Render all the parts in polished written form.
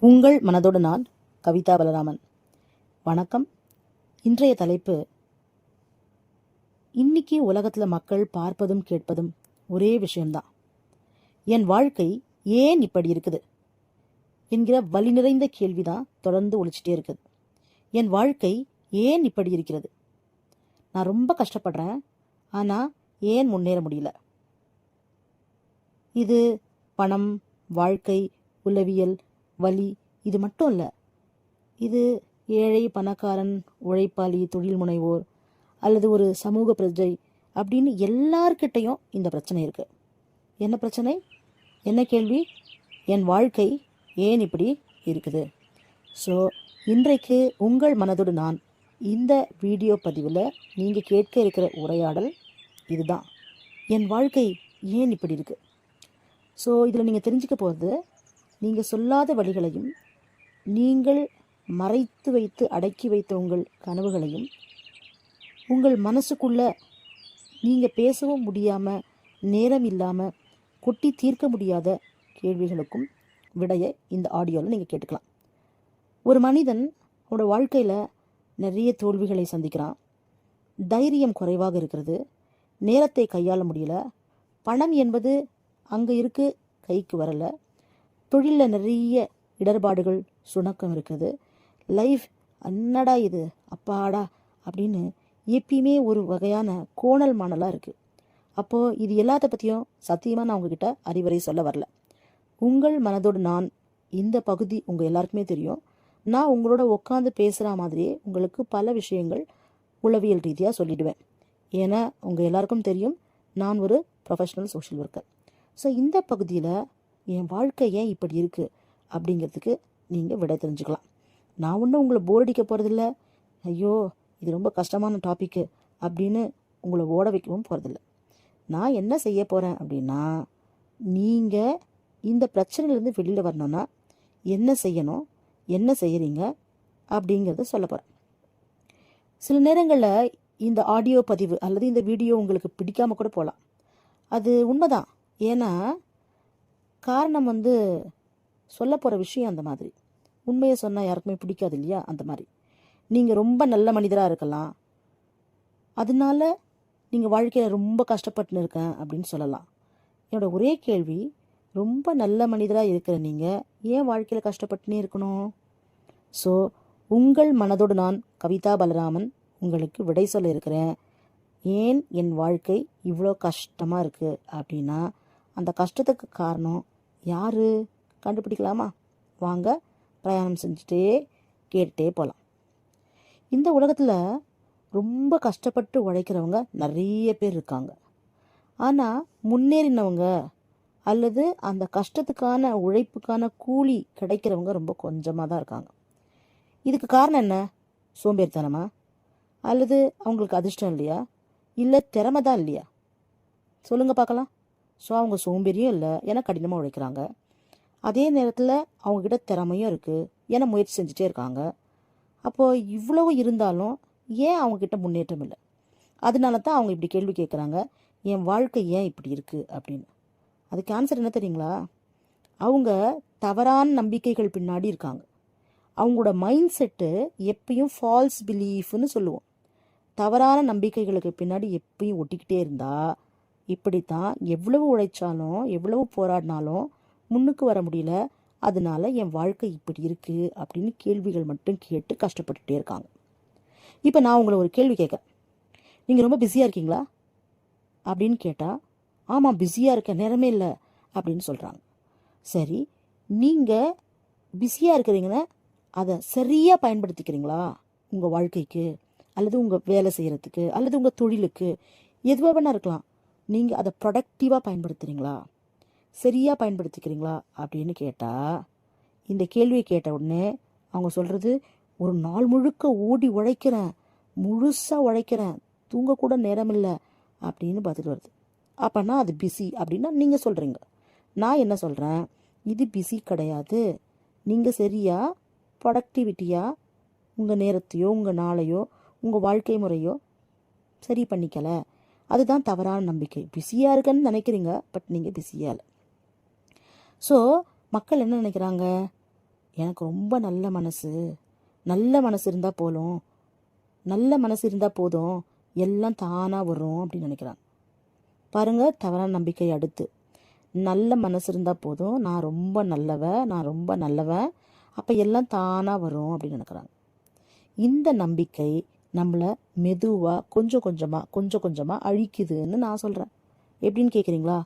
உங்கள் மனதோடு நான் கவிதா பலராமன். வணக்கம். இன்றைய தலைப்பு, இன்னைக்கு உலகத்தில் மக்கள் பார்ப்பதும் கேட்பதும் ஒரே விஷயம்தான். என் வாழ்க்கை ஏன் இப்படி இருக்குது என்கிற வலி நிறைந்த கேள்விதான் தொடர்ந்து ஒழிச்சிட்டே இருக்குது. என் வாழ்க்கை ஏன் இப்படி இருக்கிறது? நான் ரொம்ப கஷ்டப்படுறேன், ஆனால் ஏன் முன்னேற முடியல? இது பணம், வாழ்க்கை, உளவியல், வலி இது மட்டும் இல்லை. இது ஏழை, பணக்காரன், உழைப்பாளி, தொழில் முனைவோர் அல்லது ஒரு சமூக பிரஜை அப்படின்னு எல்லார்கிட்டையும் இந்த பிரச்சனை இருக்குது. என்ன பிரச்சனை? என்ன கேள்வி? என் வாழ்க்கை ஏன் இப்படி இருக்குது? ஸோ இன்றைக்கு உங்கள் மனதோடு நான் இந்த வீடியோ பதிவில் நீங்கள் கேட்க இருக்கிற உரையாடல் இதுதான். என் வாழ்க்கை ஏன் இப்படி இருக்குது? ஸோ இதில் நீங்கள் தெரிஞ்சுக்க போகிறது, நீங்கள் சொல்லாத வழிகளையும், நீங்கள் மறைத்து வைத்து அடக்கி வைத்த உங்கள் கனவுகளையும், உங்கள் மனசுக்குள்ள நீங்கள் பேசவும் முடியாமல், நேரம் இல்லாமல் கொட்டி தீர்க்க முடியாத கேள்விகளுக்கும் விடையை இந்த ஆடியோவில் நீங்கள் கேட்டுக்கலாம். ஒரு மனிதன் அவனோட வாழ்க்கையில் நிறைய தோல்விகளை சந்திக்கிறான். தைரியம் குறைவாக இருக்கிறது, நேரத்தை கையாள முடியல, பணம் என்பது அங்கே இருக்கு, கைக்கு வரலை, தொழிலில் நிறைய இடர்பாடுகள், சுணக்கம் இருக்குது, லைஃப் என்னடா இது அப்பாடா அப்படின்னு எப்பயுமே ஒரு வகையான கோணல் மாணலாக இருக்குது. அப்போது இது எல்லாத்த பற்றியும் சத்தியமாக நான் உங்ககிட்ட அறிவுரை சொல்ல வரல. உங்கள் மனதோடு நான் இந்த பகுதி உங்கள் எல்லாருக்குமே தெரியும். நான் உங்களோட உட்காந்து பேசுகிற மாதிரியே உங்களுக்கு பல விஷயங்கள் உளவியல் ரீதியாக சொல்லிடுவேன். ஏன்னா உங்கள் எல்லாருக்கும் தெரியும், நான் ஒரு ப்ரொஃபஷ்னல் சோஷியல் ஒர்க்கர். ஸோ இந்த பகுதியில் என் வாழ்க்கை ஏன் இப்படி இருக்குது அப்படிங்கிறதுக்கு நீங்கள் விடை தெரிஞ்சுக்கலாம். நான் ஒன்றும் உங்களை போர் அடிக்க போகிறதில்ல, ஐயோ இது ரொம்ப கஷ்டமான டாப்பிக்கு அப்படின்னு உங்களை ஓட வைக்கவும் போகிறதில்ல. நான் என்ன செய்ய போகிறேன் அப்படின்னா, நீங்கள் இந்த பிரச்சனையிலேருந்து வெளியில் வரணும்னா என்ன செய்யணும், என்ன செய்கிறீங்க அப்படிங்கிறத சொல்ல போகிறேன். சில நேரங்களில் இந்த ஆடியோ பதிவு அல்லது இந்த வீடியோ உங்களுக்கு பிடிக்காமல் கூட போகலாம். அது உண்மைதான். ஏன்னா காரணம் சொல்ல போகிற விஷயம் அந்த மாதிரி. உண்மையை சொன்னால் யாருக்குமே பிடிக்காது இல்லையா? அந்த மாதிரி நீங்கள் ரொம்ப நல்ல மனிதராக இருக்கலாம், அதனால நீங்கள் வாழ்க்கையில் ரொம்ப கஷ்டப்பட்டுன்னு இருக்கேன் அப்படின்னு சொல்லலாம். என்னோட ஒரே கேள்வி, ரொம்ப நல்ல மனிதராக இருக்கிற நீங்கள் ஏன் வாழ்க்கையில் கஷ்டப்பட்டுனே இருக்கணும்? ஸோ உங்கள் மனதோடு நான் கவிதா பலராமன் உங்களுக்கு விடை சொல்ல இருக்கிறேன். ஏன் என் வாழ்க்கை இவ்வளோ கஷ்டமாக இருக்குது அப்படின்னா, அந்த கஷ்டத்துக்கு காரணம் யார் கண்டுபிடிக்கலாமா? வாங்க பிரயாணம் செஞ்சுட்டே கேட்டுகிட்டே போகலாம். இந்த உலகத்தில் ரொம்ப கஷ்டப்பட்டு உழைக்கிறவங்க நிறைய பேர் இருக்காங்க. ஆனால் முன்னேறினவங்க அல்லது அந்த கஷ்டத்துக்கான உழைப்புக்கான கூலி கிடைக்கிறவங்க ரொம்ப கொஞ்சமாக தான் இருக்காங்க. இதுக்கு காரணம் என்ன? சோம்பேறித்தனமா? அல்லது அவங்களுக்கு அதிர்ஷ்டம் இல்லையா? இல்லை திறமை தான் இல்லையா? சொல்லுங்கள் பார்க்கலாம். ஸோ அவங்க சோம்பேறியும் இல்லை, ஏன்னா கடினமாக உழைக்கிறாங்க. அதே நேரத்தில் அவங்கக்கிட்ட திறமையும் இருக்குது, ஏன்னா முயற்சி செஞ்சுட்டே இருக்காங்க. அப்போது இவ்வளவு இருந்தாலும் ஏன் அவங்கக்கிட்ட முன்னேற்றம் இல்லை? அதனால தான் அவங்க இப்படி கேள்வி கேட்குறாங்க, என் வாழ்க்கை ஏன் இப்படி இருக்குது அப்படின்னு. அதுக்கு ஆன்சர் என்ன தெரியுங்களா? அவங்க தவறான நம்பிக்கைகள் பின்னாடி இருக்காங்க. அவங்களோட மைண்ட் செட்டு எப்பயும் ஃபால்ஸ் பிலீஃப்னு சொல்லுவோம். தவறான நம்பிக்கைகளுக்கு பின்னாடி எப்பயும் ஒட்டிக்கிட்டே இருந்தால் இப்படித்தான் எவ்வளவு உழைச்சாலும் எவ்வளவு போராடினாலும் முன்னுக்கு வர முடியல. அதனால என் வாழ்க்கை இப்படி இருக்குது அப்படின்னு கேள்விகள் மட்டும் கேட்டு கஷ்டப்பட்டுட்டே இருக்காங்க. இப்போ நான் உங்களை ஒரு கேள்வி கேட்க, நீங்கள் ரொம்ப பிஸியாக இருக்கீங்களா அப்படின்னு கேட்டால், ஆமாம் பிஸியாக இருக்க, நேரமே இல்லை அப்படின்னு சொல்கிறாங்க. சரி, நீங்கள் பிஸியாக இருக்கிறீங்கன்னா அதை சரியாக பயன்படுத்திக்கிறீங்களா உங்கள் வாழ்க்கைக்கு, அல்லது உங்கள் வேலை செய்கிறதுக்கு, அல்லது உங்கள் தொழிலுக்கு, எதுவாக வேணா இருக்கலாம். நீங்கள் அதை ப்ரொடக்டிவாக பயன்படுத்துகிறீங்களா, சரியாக பயன்படுத்திக்கிறீங்களா அப்படின்னு கேட்டால், இந்த கேள்வியை கேட்ட உடனே அவங்க சொல்கிறது, ஒரு நாள் முழுக்க ஓடி உழைக்கிறேன், முழுசாக உழைக்கிறேன், தூங்கக்கூட நேரம் இல்லை அப்படின்னு பதில் வருது. அப்போனா அது பிஸி அப்படின்னா நீங்கள் சொல்கிறீங்க. நான் என்ன சொல்கிறேன், இது பிஸி கிடையாது. நீங்கள் சரியாக ப்ரொடக்டிவிட்டியாக உங்கள் நேரத்தையோ உங்கள் நாளையோ உங்கள் வாழ்க்கை முறையோ சரி பண்ணிக்கலை. அதுதான் தவறான நம்பிக்கை. பிஸியாக இருக்குன்னு நினைக்கிறீங்க, பட் நீங்கள் பிஸியாக இல்லை. ஸோ மக்கள் என்ன நினைக்கிறாங்க, எனக்கு ரொம்ப நல்ல மனசு இருந்தால் போதும் எல்லாம் தானாக வரும் அப்படின்னு நினைக்கிறாங்க. பாருங்க, தவறான நம்பிக்கை. அடுத்து, நல்ல மனசு இருந்தால் போதும், நான் ரொம்ப நல்லவன், அப்போ எல்லாம் தானாக வரும் அப்படின்னு நினைக்கிறாங்க. இந்த நம்பிக்கை நம்மளை மெதுவாக கொஞ்சம் கொஞ்சமாக அழிக்குதுன்னு நான் சொல்கிறேன். எப்படின்னு கேட்குறீங்களா?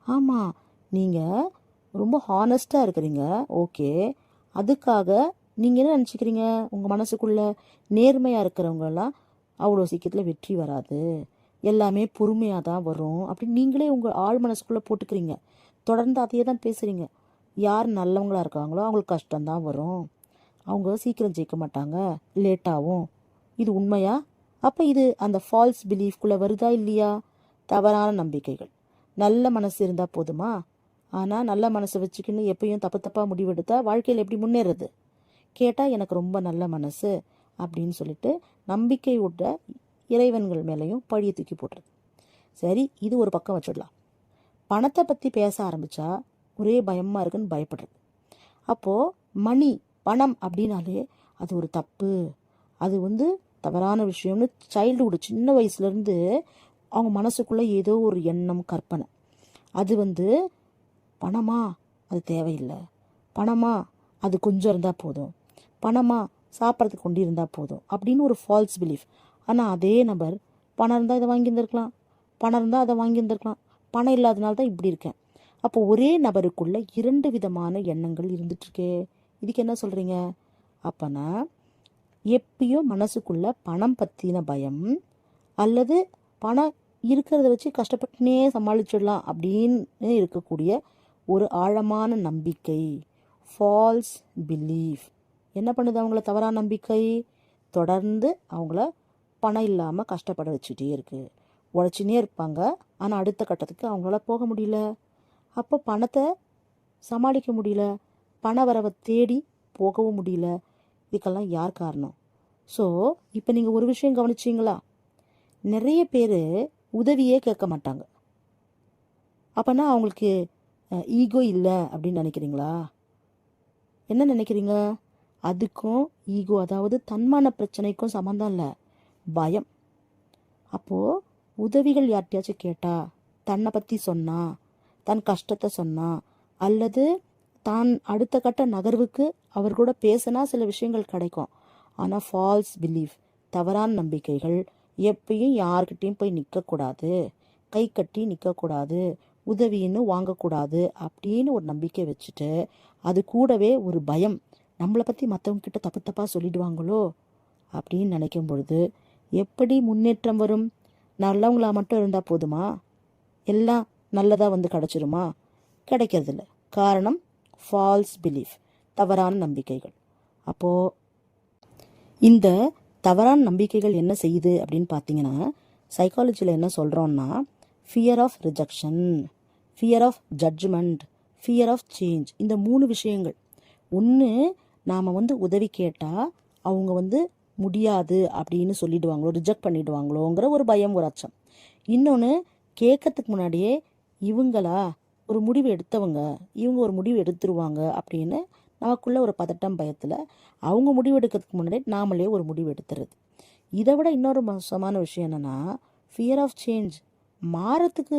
ஆமாம், நீங்கள் ரொம்ப ஹானஸ்ட்டாக இருக்கிறீங்க, ஓகே. அதுக்காக நீங்கள் என்ன நினச்சிக்கிறீங்க? உங்கள் மனசுக்குள்ளே நேர்மையாக இருக்கிறவங்கெல்லாம் அவ்வளோ சீக்கிரத்தில் வெற்றி வராது, எல்லாமே பொறுமையாக தான் வரும் அப்படின்னு நீங்களே உங்கள் ஆழ் மனசுக்குள்ளே போட்டுக்கிறீங்க. தொடர்ந்து அதையே தான் பேசுகிறீங்க. யார் நல்லவங்களாக இருக்காங்களோ அவங்களுக்கு கஷ்டம்தான் வரும், அவங்க சீக்கிரம் ஜெயிக்க மாட்டாங்க, லேட்டாகும். இது உண்மையா? அப்போ இது அந்த ஃபால்ஸ் பிலீஃப்குள்ளே வருதா இல்லையா? தவறான நம்பிக்கைகள். நல்ல மனசு இருந்தால் போதுமா? ஆனால் நல்ல மனசை வச்சுக்கின்னு எப்பயும் தப்பாக முடிவெடுத்தா வாழ்க்கையில் எப்படி முன்னேறது? கேட்டால் எனக்கு ரொம்ப நல்ல மனசு அப்படின்னு சொல்லிட்டு நம்பிக்கை விட்ட இறைவன்கள் மேலேயும் பழியை தூக்கி போட்டுறது. சரி, இது ஒரு பக்கம் வச்சிடலாம். பணத்தை பற்றி பேச ஆரம்பித்தா ஒரே பயமாக இருக்குன்னு பயப்படுறது. அப்போது பணம் அப்படின்னாலே அது ஒரு தப்பு, அது தவறான விஷயம்னு சைல்டுஹுட் சின்ன வயசுலேருந்து அவங்க மனசுக்குள்ளே ஏதோ ஒரு எண்ணம், கற்பனை. அது பணமா அது தேவையில்லை, பணமா அது கொஞ்சம் இருந்தால் போதும், பணமா சாப்பிட்றதுக்கு கொண்டு இருந்தால் போதும் அப்படின்னு ஒரு ஃபால்ஸ் பிலீஃப். ஆனால் அதே நபர் பணம் இருந்தால் இதை வாங்கியிருந்திருக்கலாம், பணம் இருந்தால் அதை வாங்கியிருந்திருக்கலாம், பணம் இல்லாதனால தான் இப்படி இருக்கேன். அப்போ ஒரே நபருக்குள்ள 2 விதமான எண்ணங்கள் இருந்துட்டுருக்கே. இதுக்கு என்ன சொல்கிறீங்க? அப்போனா எப்பயும் மனசுக்குள்ள பணம் பற்றின பயம் அல்லது பணம் இருக்கிறத வச்சு கஷ்டப்பட்டுனே சமாளிச்சிடலாம் அப்படின்னு இருக்கக்கூடிய ஒரு ஆழமான நம்பிக்கை, ஃபால்ஸ் பிலீஃப் என்ன பண்ணுது? அவங்கள தவறான நம்பிக்கை தொடர்ந்து அவங்கள பணம் இல்லாமல் கஷ்டப்பட வச்சுட்டே இருக்குது. உழைச்சினே இருப்பாங்க, ஆனால் அடுத்த கட்டத்துக்கு அவங்களால போக முடியல. அப்போ பணத்தை சமாளிக்க முடியல, பண வரவை தேடி போகவும் முடியல. இதுக்கெல்லாம் யார் காரணம்? ஸோ இப்போ நீங்கள் ஒரு விஷயம் கவனிச்சிங்களா? நிறைய பேர் உதவியே கேட்க மாட்டாங்க. அப்போனா அவங்களுக்கு ஈகோ இல்லை அப்படின்னு நினைக்கிறீங்களா? என்ன நினைக்கிறீங்க? அதுக்கும் ஈகோ, அதாவது தன்மான பிரச்சனைக்கும் சம்மந்தம் இல்லை, பயம். அப்போது உதவிகள் யார்கிட்டயாச்சும் கேட்டால், தன்னை பற்றி சொன்னா, தன் கஷ்டத்தை சொன்னா, அல்லது தான் அடுத்த கட்ட நகர்வுக்கு அவர் கூட பேசினா சில விஷயங்கள் கிடைக்கும். ஆனால் ஃபால்ஸ் பிலீஃப், தவறான நம்பிக்கைகள், எப்பயும் யார்கிட்டையும் போய் நிற்கக்கூடாது, கை கட்டி நிற்கக்கூடாது, உதவின்னு வாங்கக்கூடாது அப்படின்னு ஒரு நம்பிக்கை வச்சுட்டு, அது கூடவே ஒரு பயம், நம்மளை பற்றி மற்றவங்க கிட்ட தப்பாக சொல்லிடுவாங்களோ அப்படின்னு நினைக்கும் பொழுது எப்படி முன்னேற்றம் வரும்? நல்லவங்களா மட்டும் இருந்தால் போதுமா? எல்லாம் நல்லதாக கிடச்சிருமா? கிடைக்கிறதில்ல. காரணம் ஃபால்ஸ் பிலீஃப், தவறான நம்பிக்கைகள். அப்போது இந்த தவறான நம்பிக்கைகள் என்ன செய்யுது அப்படின்னு பார்த்தீங்கன்னா, சைக்காலஜியில் என்ன சொல்கிறோன்னா, fear of rejection, fear of judgement, fear of change. இந்த 3 விஷயங்கள். ஒன்று, நாம் உதவி கேட்டால் அவங்க முடியாது அப்படின்னு சொல்லிடுவாங்களோ, ரிஜெக்ட் பண்ணிடுவாங்களோங்கிற ஒரு பயம், ஒரு அச்சம். இன்னொன்று, கேட்கறதுக்கு முன்னாடியே இவங்களா ஒரு முடிவு எடுத்தவங்க, இவங்க ஒரு முடிவு எடுத்துருவாங்க அப்படின்னு நமக்குள்ள ஒரு பதட்டம், பயத்தில் அவங்க முடிவு எடுக்கிறதுக்கு முன்னாடி நாமளே ஒரு முடிவு எடுத்துறது. இதை விட இன்னொரு மோசமான விஷயம் என்னென்னா, ஃபியர் ஆஃப் சேஞ்ச். மாறத்துக்கு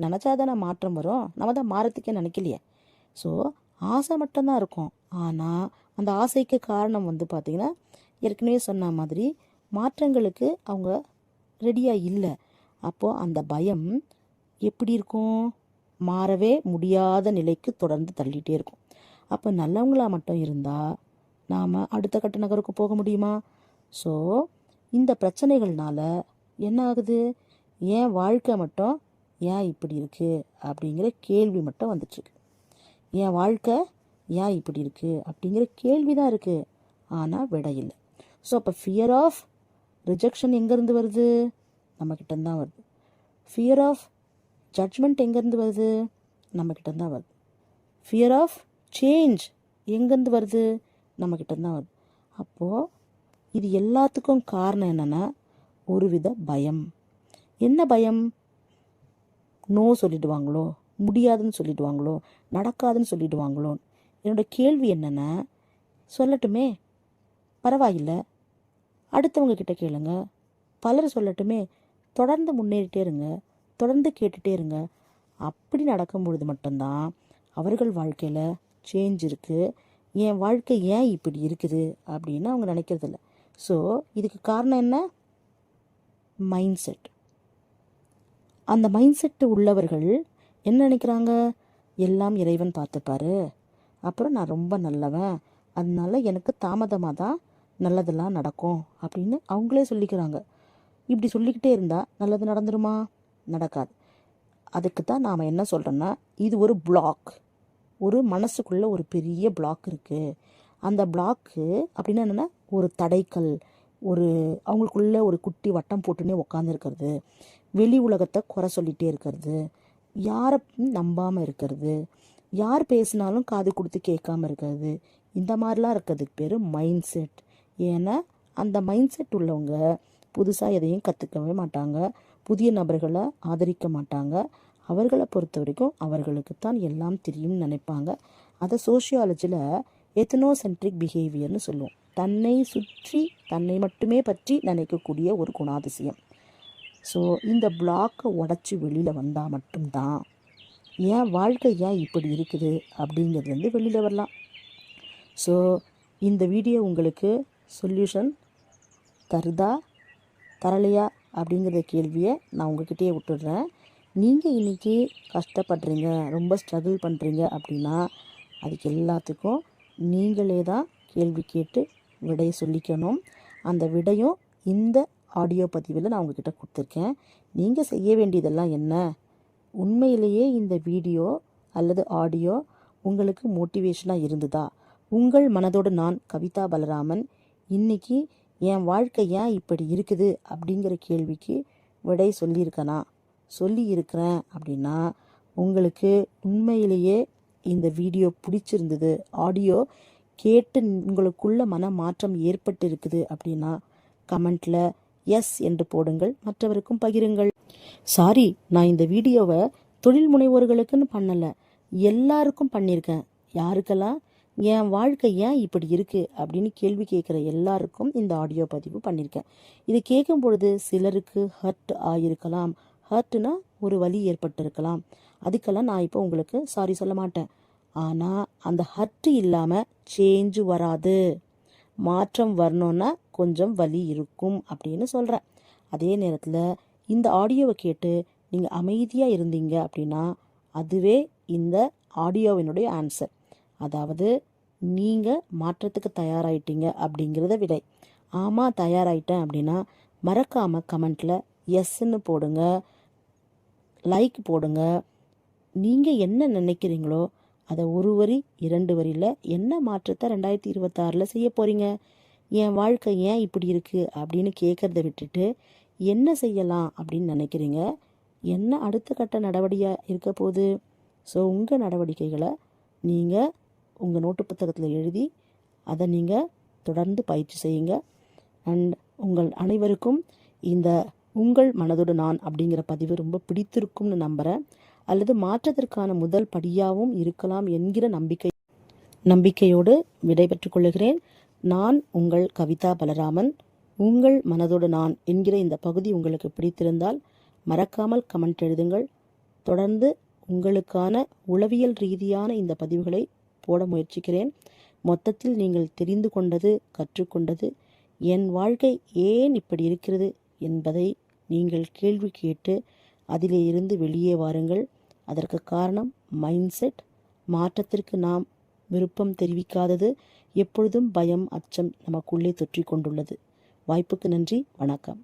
நினச்சாதானே மாற்றம் வரும், நம்ம தான் மாறத்துக்கே நினைக்கலையே. ஸோ ஆசை மட்டும்தான் இருக்கும், ஆனால் அந்த ஆசைக்கு காரணம் பார்த்திங்கன்னா, ஏற்கனவே சொன்ன மாதிரி மாற்றங்களுக்கு அவங்க ரெடியாக இல்லை. அப்போது அந்த பயம் எப்படி இருக்கும்? மாறவே முடியாத நிலைக்கு தொடர்ந்து தள்ளிகிட்டே இருக்கும். அப்போ நல்லவங்களாக மட்டும் இருந்தால் நாம் அடுத்த கட்ட நகருக்கு போக முடியுமா? ஸோ இந்த பிரச்சனைகள்னால என்ன ஆகுது? ஏன் வாழ்க்கை மட்டும் ஏன் இப்படி இருக்குது அப்படிங்கிற கேள்வி மட்டும் வந்துட்டுருக்கு. என் வாழ்க்கை ஏன் இப்படி இருக்குது அப்படிங்கிற கேள்வி தான் இருக்குது, ஆனால் விட இல்லை. ஸோ அப்போ ஃபியர் ஆஃப் ரிஜெக்ஷன் எங்கேருந்து வருது? நம்மக்கிட்ட தான் வருது. ஃபியர் ஆஃப் ஜட்ஜ்மெண்ட் எங்கேருந்து வருது? நம்மக்கிட்ட தான் வருது. ஃபியர் ஆஃப் சேஞ்ச் எங்கேருந்து வருது? நம்மக்கிட்ட தான் வருது. அப்போது இது எல்லாத்துக்கும் காரணம் என்னென்னா, ஒரு வித பயம். என்ன பயம்? நோ சொல்லிடுவாங்களோ, முடியாதுன்னு சொல்லிடுவாங்களோ, நடக்காதுன்னு சொல்லிடுவாங்களோ. என்னோட கேள்வி என்னென்னா, சொல்லட்டுமே, பரவாயில்ல, அடுத்தவங்க கிட்ட கேளுங்க, பலர் சொல்லட்டுமே, தொடர்ந்து முன்னேறிட்டே இருங்க, தொடர்ந்து கேட்டுகிட்டே இருங்க. அப்படி நடக்கும்பொழுது மட்டும்தான் அவர்கள் வாழ்க்கையில் சேஞ்ச் இருக்குது. என் வாழ்க்கை ஏன் இப்படி இருக்குது அப்படின்னு அவங்க நினைக்கிறதில்ல. ஸோ இதுக்கு காரணம் என்ன? Mind set. அந்த மைண்ட் செட்டு உள்ளவர்கள் என்ன நினைக்கிறாங்க? எல்லாம் இறைவன் பார்த்துப்பாரு, அப்புறம் நான் ரொம்ப நல்லவன், அதனால எனக்கு தாமதமாக தான் நல்லதெல்லாம் நடக்கும் அப்படின்னு அவங்களே சொல்லிக்கிறாங்க. இப்படி சொல்லிக்கிட்டே இருந்தால் நல்லது நடந்துருமா? நடக்காது. அதுக்கு தான் நாம் என்ன சொல்கிறோன்னா, இது ஒரு பிளாக், ஒரு மனசுக்குள்ளே ஒரு பெரிய பிளாக் இருக்குது. அந்த பிளாக்கு அப்படின்னா என்னென்னா, ஒரு தடைக்கல், ஒரு அவங்களுக்குள்ள ஒரு குட்டி வட்டம் போட்டுன்னே உட்காந்துருக்கிறது, வெளி உலகத்தை குறை சொல்லிகிட்டே இருக்கிறது, யாரை நம்பாமல் இருக்கிறது, யார் பேசினாலும் காது கொடுத்து கேட்காம இருக்கிறது, இந்த மாதிரிலாம் இருக்கிறதுக்கு பேர் மைண்ட் செட். ஏன்னா அந்த மைண்ட் செட் உள்ளவங்க புதுசாக எதையும் கற்றுக்கவே மாட்டாங்க, புதிய நபர்களை ஆதரிக்க மாட்டாங்க. அவர்களை பொறுத்த வரைக்கும் அவர்களுக்குத்தான் எல்லாம் தெரியும்னு நினைப்பாங்க. அதை சோஷியாலஜியில் எத்னோசென்ட்ரிக் பிஹேவியர்னு சொல்லுவோம். தன்னை சுற்றி தன்னை மட்டுமே பற்றி நினைக்கக்கூடிய ஒரு குணாதிசயம். ஸோ இந்த பிளாக்கை உடச்சி வெளியில் வந்தால் மட்டும்தான் ஏன் வாழ்க்கை ஏன் இப்படி இருக்குது அப்படிங்கிறது வெளியில் வரலாம். ஸோ இந்த வீடியோ உங்களுக்கு சொல்யூஷன் தருதா தரலையா அப்படிங்கிற கேள்வியை நான் உங்ககிட்டயே விட்டுடுறேன். நீங்கள் இன்றைக்கி கஷ்டப்படுறீங்க, ரொம்ப ஸ்ட்ரகிள் பண்ணுறீங்க அப்படின்னா அதுக்கு எல்லாத்துக்கும் நீங்களே தான் கேள்வி கேட்டு விடையை சொல்லிக்கணும். அந்த விடையும் இந்த ஆடியோ பதிவில் நான் உங்ககிட்ட கொடுத்துருக்கேன். நீங்கள் செய்ய வேண்டியதெல்லாம் என்ன? உண்மையிலேயே இந்த வீடியோ அல்லது ஆடியோ உங்களுக்கு மோட்டிவேஷனாக இருந்ததா? உங்கள் மனதோடு நான் கவிதா பலராமன் இன்றைக்கி என் வாழ்க்கை ஏன் இப்படி இருக்குது அப்படிங்கிற கேள்விக்கு விடை சொல்லியிருக்கிறேன் அப்படின்னா உங்களுக்கு உண்மையிலேயே இந்த வீடியோ பிடிச்சிருந்தது, ஆடியோ கேட்டு உங்களுக்குள்ள மன மாற்றம் ஏற்பட்டு இருக்குது அப்படின்னா கமெண்ட்டில் எஸ் என்று போடுங்கள், மற்றவருக்கும் பகிருங்கள். சாரி, நான் இந்த வீடியோவை தொழில் முனைவோர்களுக்குன்னு பண்ணலை, எல்லாருக்கும் பண்ணியிருக்கேன். யாருக்கெல்லாம் என் வாழ்க்கை ஏன் இப்படி இருக்குது அப்படின்னு கேள்வி கேட்குற எல்லாருக்கும் இந்த ஆடியோ பதிவு பண்ணியிருக்கேன். இது கேட்கும் பொழுது சிலருக்கு ஹர்ட் ஆகியிருக்கலாம். ஹர்ட்னா ஒரு வலி ஏற்பட்டிருக்கலாம். அதுக்கெல்லாம் நான் இப்போ உங்களுக்கு சாரி சொல்ல மாட்டேன். ஆனால் அந்த ஹர்ட் இல்லாமல் சேஞ்சு வராது. மாற்றம் வரணுன்னா கொஞ்சம் வலி இருக்கும் அப்படின்னு சொல்கிறேன். அதே நேரத்தில் இந்த ஆடியோவை கேட்டு நீங்கள் அமைதியாக இருந்தீங்க அப்படின்னா அதுவே இந்த ஆடியோவினுடைய ஆன்சர். அதாவது நீங்கள் மாற்றத்துக்கு தயாராகிட்டீங்க அப்படிங்கிறத விடை. ஆமாம் தயாராகிட்டேன் அப்படின்னா மறக்காமல் கமெண்ட்டில் எஸ்ன்னு போடுங்க, லைக் போடுங்க. நீங்கள் என்ன நினைக்கிறீங்களோ அதை ஒரு வரி 2 வரியில் என்ன மாற்றத்தை 2026 செய்ய போகிறீங்க, என் வாழ்க்கை ஏன் இப்படி இருக்குது அப்படின்னு கேட்குறத விட்டுட்டு என்ன செய்யலாம் அப்படின்னு நினைக்கிறீங்க, என்ன அடுத்த கட்ட நடவடிக்கையாக இருக்க போகுது. ஸோ உங்கள் நடவடிக்கைகளை நீங்கள் உங்கள் நோட்டு புத்தகத்தில் எழுதி அதை நீங்கள் தொடர்ந்து பயிற்சி செய்யுங்க. அண்ட் உங்கள் அனைவருக்கும் இந்த உங்கள் மனதோடு நான் அப்படிங்கிற பதிவு ரொம்ப பிடித்திருக்கும்னு நம்புகிறேன். அல்லது மாற்றத்திற்கான முதல் படியாகவும் இருக்கலாம் என்கிற நம்பிக்கையோடு விடைபெற்றுக் கொள்கிறேன். நான் உங்கள் கவிதா பலராமன். உங்கள் மனதோடு நான் என்கிற இந்த பகுதி உங்களுக்கு பிடித்திருந்தால் மறக்காமல் கமெண்ட் எழுதுங்கள். தொடர்ந்து உங்களுக்கான உளவியல் ரீதியான இந்த பதிவுகளை போட முயற்சிக்கிறேன். மொத்தத்தில் நீங்கள் தெரிந்து கொண்டது, கற்றுக்கொண்டது, என் வாழ்க்கை ஏன் இப்படி இருக்கிறது என்பதை நீங்கள் கேள்வி கேட்டு அதிலே இருந்து வெளியே வாருங்கள். அதற்கு காரணம் மைண்ட் செட். மாற்றத்திற்கு நாம் விருப்பம் தெரிவிக்காதது எப்பொழுதும் பயம், அச்சம் நமக்குள்ளே தொற்றிக் கொண்டுள்ளது. வாய்ப்புக்கு நன்றி. வணக்கம்.